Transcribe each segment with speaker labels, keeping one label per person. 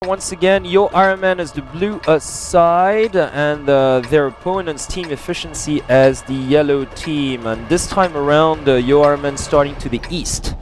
Speaker 1: Once again, yoe IRONMEN as the blue side and their opponent's team efficiency as the yellow team. And this time around, yoe IRONMEN starting to the east.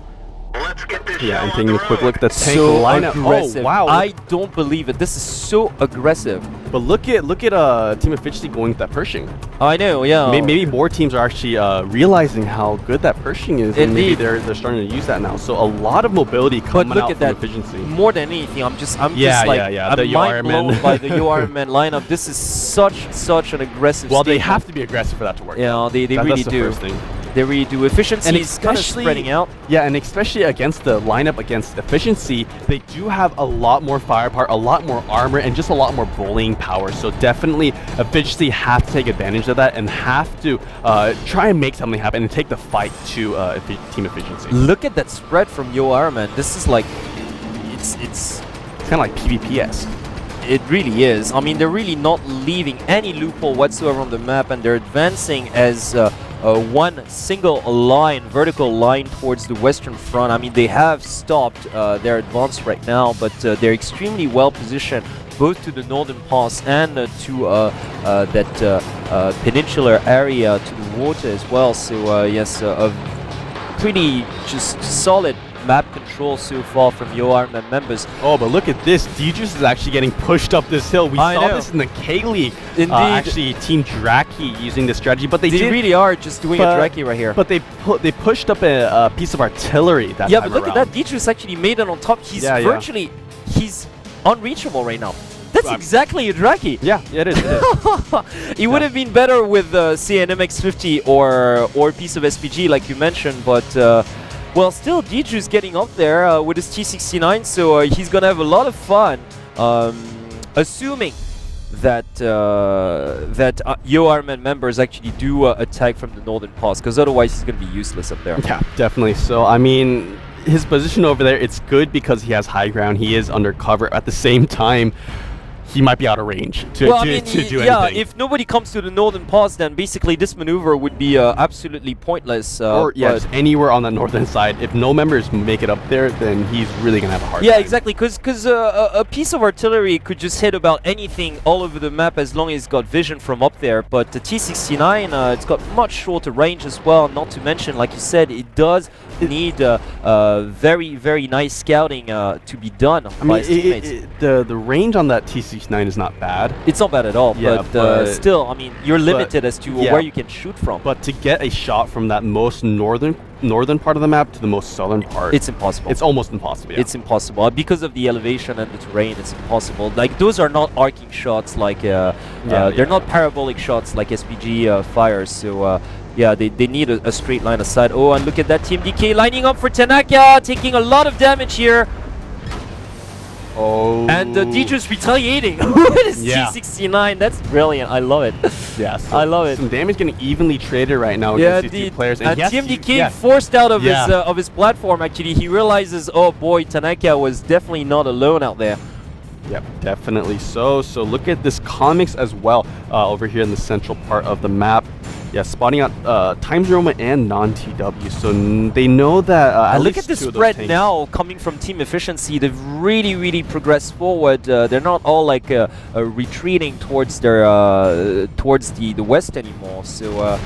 Speaker 2: Yeah, and taking a quick look at the tank
Speaker 1: So
Speaker 2: lineup.
Speaker 1: aggressive.
Speaker 2: Oh wow!
Speaker 1: I don't believe it. This is so aggressive.
Speaker 2: But look at team efficiency going with that Pershing.
Speaker 1: I know, yeah.
Speaker 2: Maybe more teams are actually realizing how good that Pershing is, and maybe
Speaker 1: Indeed.
Speaker 2: they're starting to use that now. So a lot of mobility coming
Speaker 1: But look
Speaker 2: out
Speaker 1: at
Speaker 2: from
Speaker 1: that.
Speaker 2: efficiency.
Speaker 1: More than anything, I'm just
Speaker 2: The yoe
Speaker 1: mind blown
Speaker 2: IRONMEN.
Speaker 1: by the yoe IRONMEN lineup. This is such an aggressive.
Speaker 2: Well, they
Speaker 1: statement.
Speaker 2: have to be aggressive for that to work.
Speaker 1: Yeah, they
Speaker 2: That's
Speaker 1: really
Speaker 2: the
Speaker 1: do.
Speaker 2: first thing.
Speaker 1: They really do. Efficiency
Speaker 2: And
Speaker 1: is kind of
Speaker 2: especially-
Speaker 1: spreading out.
Speaker 2: Yeah, and especially against the lineup against efficiency, they do have a lot more firepower, a lot more armor, and just a lot more bullying power. So definitely efficiency have to take advantage of that and have to try and make something happen and take the fight to team efficiency.
Speaker 1: Look at that spread from yoe IRONMEN. This is like, it's
Speaker 2: It's kind of like PvP-esque.
Speaker 1: it really is. I mean, they're really not leaving any loophole whatsoever on the map, and they're advancing as one single line, vertical line towards the western front. I mean, they have stopped their advance right now, but they're extremely well positioned both to the northern pass and to that peninsular area to the water as well. So yes, a pretty just solid map control so far from yoe IRONMEN members.
Speaker 2: Oh, but look at this. DJus is actually getting pushed up this hill. We
Speaker 1: I
Speaker 2: saw
Speaker 1: know.
Speaker 2: this in the K-League.
Speaker 1: Indeed.
Speaker 2: Actually, Team Draki using this strategy, but they
Speaker 1: They
Speaker 2: did.
Speaker 1: really are just doing a Draki right here.
Speaker 2: But they pushed up a piece of artillery that
Speaker 1: Yeah,
Speaker 2: time
Speaker 1: but look
Speaker 2: around.
Speaker 1: at that. DJus actually made it on top. He's
Speaker 2: Yeah, yeah.
Speaker 1: virtually, he's unreachable right now. That's
Speaker 2: Um,
Speaker 1: exactly a Draki.
Speaker 2: Yeah, it is. It is.
Speaker 1: It would have been better with, say, an MX-50 or a piece of SPG, like you mentioned, but well, still, DJus getting up there with his T69, so he's gonna have a lot of fun, assuming that yoe IRONMEN members actually do attack from the northern pass, because otherwise he's gonna be useless up there.
Speaker 2: Yeah, definitely. So, I mean, his position over there, it's good because he has high ground. He is under cover. At the same time, he might be out of range to
Speaker 1: Well, I mean,
Speaker 2: do
Speaker 1: yeah,
Speaker 2: anything.
Speaker 1: if nobody comes to the northern pass, then basically this maneuver would be absolutely pointless.
Speaker 2: or, yeah,
Speaker 1: but-
Speaker 2: just anywhere on the northern side. If no members make it up there, then he's really going to have a hard
Speaker 1: yeah,
Speaker 2: time.
Speaker 1: exactly, because a piece of artillery could just hit about anything all over the map as long as it's got vision from up there. But the T69, it's got much shorter range as well. Not to mention, like you said, it does need very, very nice scouting to be done
Speaker 2: I
Speaker 1: by
Speaker 2: mean,
Speaker 1: his teammates.
Speaker 2: the range on that T69 is not bad.
Speaker 1: It's not bad at all,
Speaker 2: Yeah,
Speaker 1: but
Speaker 2: but-
Speaker 1: still, I mean, you're limited as to
Speaker 2: yeah.
Speaker 1: where you can shoot from.
Speaker 2: But to get a shot from that most northern part of the map to the most southern part,
Speaker 1: It's impossible.
Speaker 2: it's almost impossible. Yeah.
Speaker 1: It's impossible because of the elevation and the terrain. It's impossible. Like, those are not arcing shots. Like they're not parabolic shots like SPG fires. So yeah, they need a straight line of sight. Oh, and look at that Team DK lining up for Tanaka, taking a lot of damage here.
Speaker 2: Oh.
Speaker 1: And DJus retaliating with his
Speaker 2: Yeah.
Speaker 1: T69. That's brilliant. I love it.
Speaker 2: Yeah, so
Speaker 1: I love it.
Speaker 2: Some damage getting evenly traded right now
Speaker 1: Yeah,
Speaker 2: against these two players.
Speaker 1: and
Speaker 2: yes,
Speaker 1: TMDK forced out of
Speaker 2: Yeah.
Speaker 1: of his platform. Actually, he realizes, oh boy, Tanaka was definitely not alone out there.
Speaker 2: Yep, definitely so. So look at this comics as well over here in the central part of the map. Yeah, spotting out Times Roma and non-TW. So they know that at
Speaker 1: Look
Speaker 2: least
Speaker 1: at the
Speaker 2: two of those
Speaker 1: spread
Speaker 2: tanks-
Speaker 1: now coming from team efficiency. They've really progressed forward. They're not all like retreating towards their towards the west anymore. So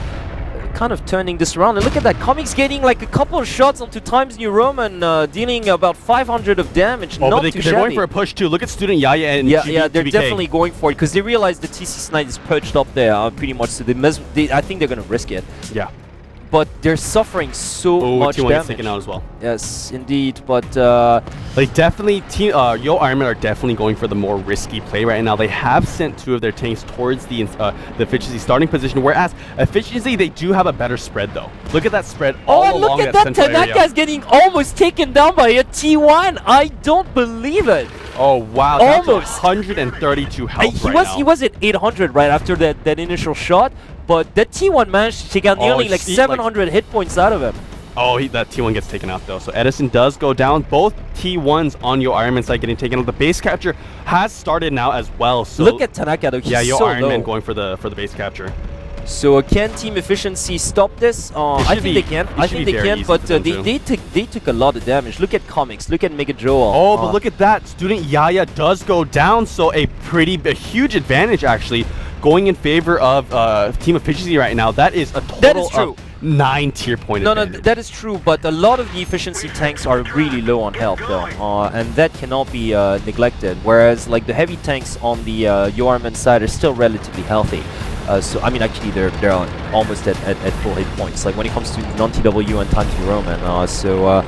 Speaker 1: kind of turning this around. And look at that, Comics getting like a couple of shots onto Times New Roman, dealing about 500 of damage.
Speaker 2: Oh,
Speaker 1: not
Speaker 2: but
Speaker 1: too
Speaker 2: they're going
Speaker 1: shabby.
Speaker 2: for a push too. Look at Student Yaya and
Speaker 1: Yeah,
Speaker 2: TB
Speaker 1: they're
Speaker 2: TBK.
Speaker 1: definitely going for it because they realize the T69 is perched up there pretty much. So I think they're going to risk it.
Speaker 2: Yeah.
Speaker 1: But they're suffering so
Speaker 2: Oh,
Speaker 1: much
Speaker 2: T1 gets
Speaker 1: damage.
Speaker 2: taken out as well.
Speaker 1: Yes, indeed. But
Speaker 2: Like definitely, yoe IRONMEN are definitely going for the more risky play right now. They have sent two of their tanks towards the efficiency starting position, whereas efficiency they do have a better spread though. Look at that spread all
Speaker 1: oh,
Speaker 2: along
Speaker 1: look at
Speaker 2: that
Speaker 1: that!
Speaker 2: central area.
Speaker 1: Tanaka's getting almost taken down by a T1. I don't believe it.
Speaker 2: Oh wow, that's
Speaker 1: Almost.
Speaker 2: 132 health
Speaker 1: he
Speaker 2: right
Speaker 1: was
Speaker 2: now.
Speaker 1: he was at 800 right after that initial shot, but that T1 managed to take out nearly like
Speaker 2: see,
Speaker 1: 700 hit points out of him.
Speaker 2: Oh, that T1 gets taken out though. So Edison does go down. Both T1s on yoe IRONMEN side getting taken out. The base capture has started now as well. So
Speaker 1: Look at Tanaka though. He's
Speaker 2: yeah, yoe
Speaker 1: so
Speaker 2: IRONMEN
Speaker 1: low.
Speaker 2: going for the base capture.
Speaker 1: So can Team Efficiency stop this? I think they can. I think they can, but they took a lot of damage. Look at Comics. Look at Mega Joel.
Speaker 2: Oh, but look at that. Student Yaya does go down, so a huge advantage actually going in favor of Team Efficiency right now. That is a total of 9 tier point advantage.
Speaker 1: No, that is true, but a lot of the efficiency tanks are really low on health though, and that cannot be neglected. Whereas like the heavy tanks on the yoe IRONMEN side are still relatively healthy. So I mean, actually, they're almost at full hit points. Like when it comes to non-TW and Times yoe,
Speaker 2: so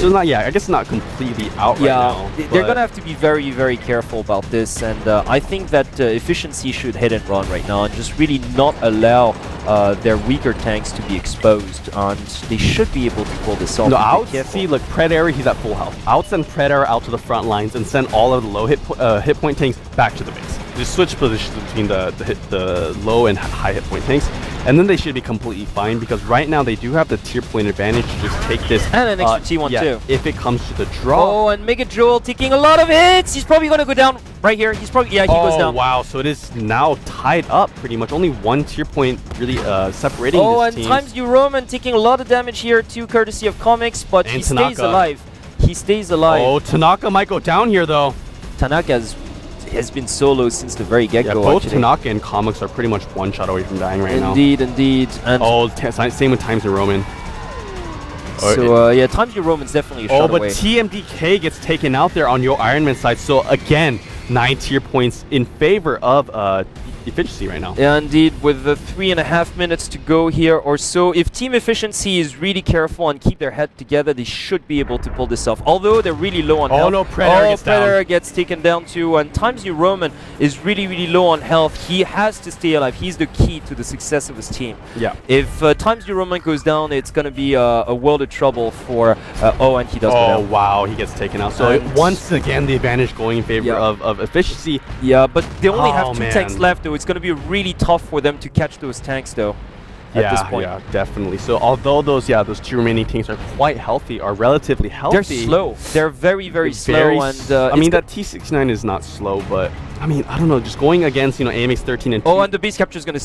Speaker 2: not, I guess not completely out right now.
Speaker 1: They're gonna have to be very, very careful about this, and I think that efficiency should hit and run right now, and just really not allow their weaker tanks to be exposed, and they should be able to pull this off.
Speaker 2: No, I would see, look, Predator, he's at full health. I would send Predator out to the front lines and send all of the low hit point tanks back to the base. Just switch positions between the low and high hit point tanks, and then they should be completely fine, because right now they do have the tier point advantage to just take this.
Speaker 1: And an extra T1 too.
Speaker 2: If it comes to the draw.
Speaker 1: Oh, and Mega Joel taking a lot of hits. He's probably going to go down right here. He's probably, he goes down.
Speaker 2: Oh, wow. So it is now tied up pretty much. Only 1 tier point really separating this
Speaker 1: and
Speaker 2: team.
Speaker 1: Times yoe taking a lot of damage here too, courtesy of Comics, but he stays alive. He stays alive.
Speaker 2: Oh, Tanaka might go down here though.
Speaker 1: Tanaka has been solo since the very get-go.
Speaker 2: Yeah, both Tanaka and Comics are pretty much one shot away from dying right now.
Speaker 1: Indeed. And
Speaker 2: same with Times yoe.
Speaker 1: So yeah, Times yoe is definitely a shot away.
Speaker 2: But TMDK gets taken out there on yoe IRONMEN side. So again, 9 tier points in favor of Efficiency right now.
Speaker 1: Yeah, indeed, with the 3.5 minutes to go here or so, if Team Efficiency is really careful and keep their head together, they should be able to pull this off. Although they're really low on health.
Speaker 2: No, Predator
Speaker 1: gets taken down too, and Times yoe is really, really low on health. He has to stay alive. He's the key to the success of his team.
Speaker 2: Yeah.
Speaker 1: If Times yoe goes down, it's going to be a world of trouble for... and he does go down.
Speaker 2: Oh, wow, he gets taken out. So once again, the advantage going in favor of Efficiency.
Speaker 1: Yeah, but they only have 2 tanks left, though. It's going to be really tough for them to catch those tanks, though. At this point.
Speaker 2: Yeah, definitely. So although those 2 remaining tanks are quite healthy, are relatively healthy.
Speaker 1: They're slow. They're very, very slow. And
Speaker 2: I mean, that T69 is not slow, but I mean, I don't know. Just going against AMX 13 and 2.
Speaker 1: And the base capture is gonna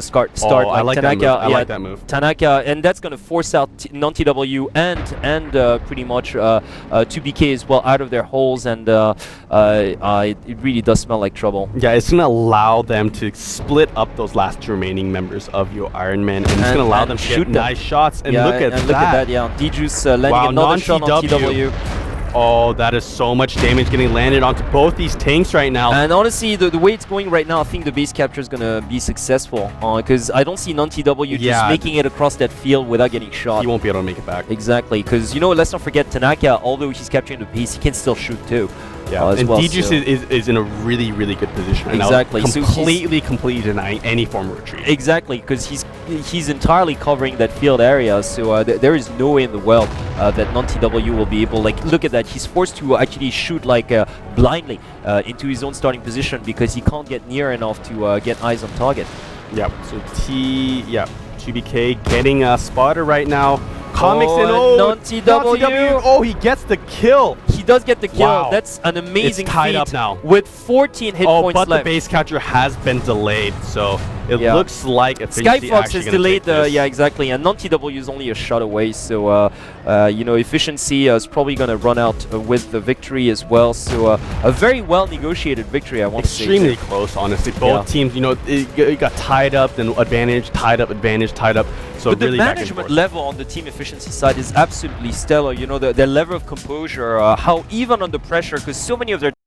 Speaker 1: start.
Speaker 2: I like that move. I like that move.
Speaker 1: Tanaka, and that's gonna force out non-TW and pretty much 2BK as well out of their holes, and it really does smell like trouble.
Speaker 2: Yeah, it's gonna allow them to split up those last 2 remaining members of yoe IRONMEN, and it's gonna allow them to shoot nice shots. And look at that.
Speaker 1: Yeah, D-Juice landing another shot on TW.
Speaker 2: Oh, that is so much damage getting landed onto both these tanks right now.
Speaker 1: And honestly, the way it's going right now, I think the base capture is going to be successful. Because I don't see non-TW just making it across that field without getting shot.
Speaker 2: He won't be able to make it back.
Speaker 1: Exactly. Because, let's not forget, Tanaka, although he's capturing the base, he can still shoot too.
Speaker 2: Yeah, and D-Juice is in a really, really good position right now.
Speaker 1: Exactly.
Speaker 2: Completely denying any form of retreat.
Speaker 1: Exactly, because he's entirely covering that field area, so there is no way in the world that non-TW will be able, look at that, he's forced to actually shoot blindly into his own starting position because he can't get near enough to get eyes on target.
Speaker 2: Yeah, so 2BK getting a spotter right now. Comics
Speaker 1: non-TW.
Speaker 2: Oh, he gets the kill.
Speaker 1: He does get the kill. Wow. That's an amazing
Speaker 2: feat. Tied up
Speaker 1: now. With 14 hit points left.
Speaker 2: But the base capture has been delayed, so it looks like Efficiency
Speaker 1: Skyfox has delayed exactly, and non-TW is only a shot away, so Efficiency is probably going to run out with the victory as well. So a very well negotiated victory, I want to say.
Speaker 2: Extremely close, honestly. Both teams, it got tied up, then advantage, tied up, advantage, tied up. So
Speaker 1: but
Speaker 2: really
Speaker 1: the management level on the Team Efficiency side is absolutely stellar. Their level of composure, how even under pressure, because so many of their